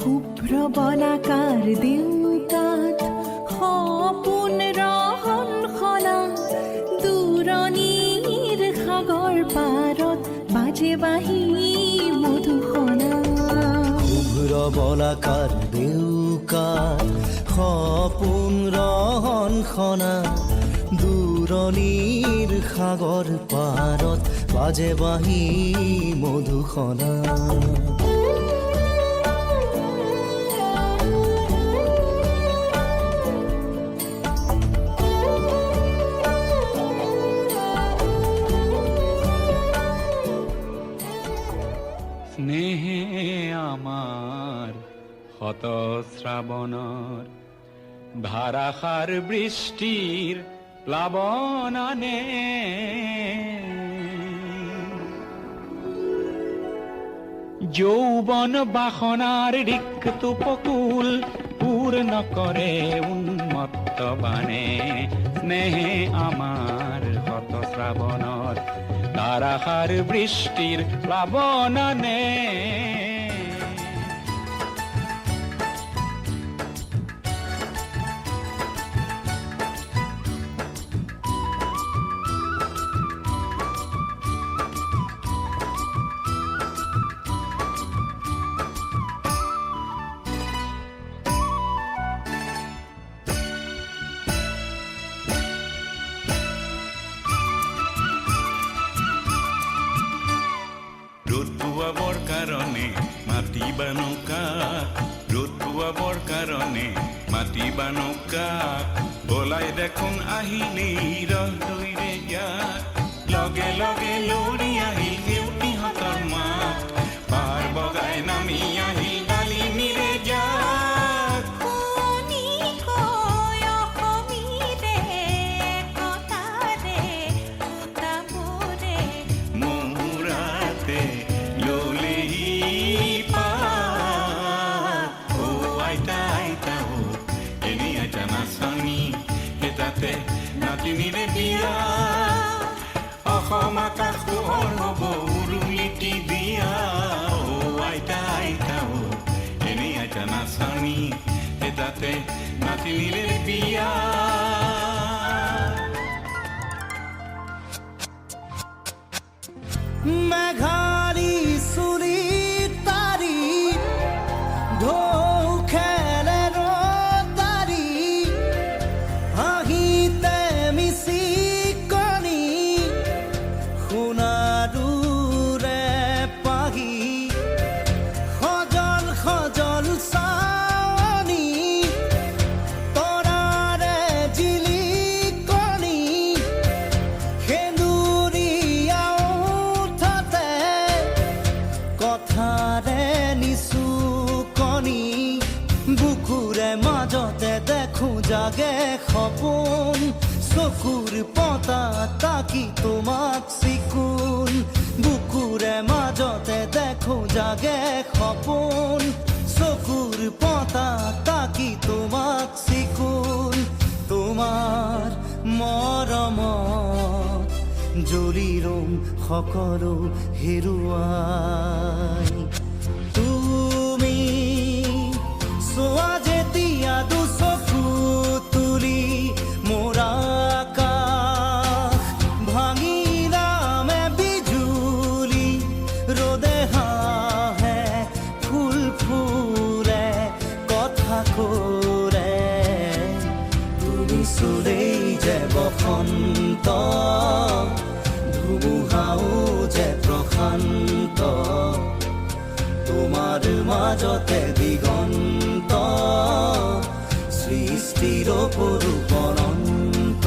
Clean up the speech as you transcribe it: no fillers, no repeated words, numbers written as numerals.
শুভ্ৰ বলাকাৰ দেউতাত সপোন ৰহন সলা দূৰণিৰ সাগৰ পাৰত বাজে বাঁহী মধুসনা। শুভ্ৰ বলাকাৰ দেউকাত সপোন ৰহন সনা দূৰণিৰ সাগৰ পাৰত বাজে বাঁহী মধুসনা। স্নেহে আমার শত শ্রাবণর ধারাসার বৃষ্টির প্লাবনানে যৌবন বাসনার রিক্ত উপকূল পূর্ণ করে উন্মত্ত বানে। স্নেহে আমার শত শ্রাবণর ধারাসার বৃষ্টির প্লাবনানে রোদ পোৱাবৰ কাৰণে মাতিবা নৌকা, ৰ'দ পোৱাবৰ কাৰণে মাতিবা নৌকা, বলাই দেখোন আহিলে ৰহদৈৰে ইয়াত, লগে লগে লৰি আহিল সেউতীহঁতৰ মাত, পাৰ বগাই নামি আহিল ডালিমিৰে জাত। নাতিনিৰে বিয়া অসম আকাশ পোহৰ হ'ব উৰুলিটি দিয়া। আইতা আইতা এনেই আইতা নাচনি তাতে নাতিনিৰে বিয়া। মেঘালী চুলি তাৰি ঢৌ খেলে ৰতাৰি হাঁহিতে মিচিকনি সোণাৰুৰে পাহি সজল সজল চাৱনি তৰাৰে জিলিকনি সেন্দুৰীয়া উঠতে কথাৰে নিচুকনি বুকুৰে মাজতে দেখো জাগে সপোন চকুৰ পতা তাকি তোমাক চিকুন বুকুৰে মাজতে দেখো জাগে সপোন চকুৰ পতা তাকি তোমাক চিকুন তোমাৰ মৰমত জ্বলি ৰম সকলো হেৰুৱাই তুমি চোৱা যেতিয়া দুচকু তুলি মোৰ আকাশ ভাঙিলামে বিজুলি ৰ'দে হাঁহে ফুল ফুলে কথা কৰে তুমি চুলেই যে বসন্ত ধুমুহাও যে প্ৰশান্ত তোমাৰ মাজতে দিগন্ত সৃষ্টিৰ পৰো অনন্ত।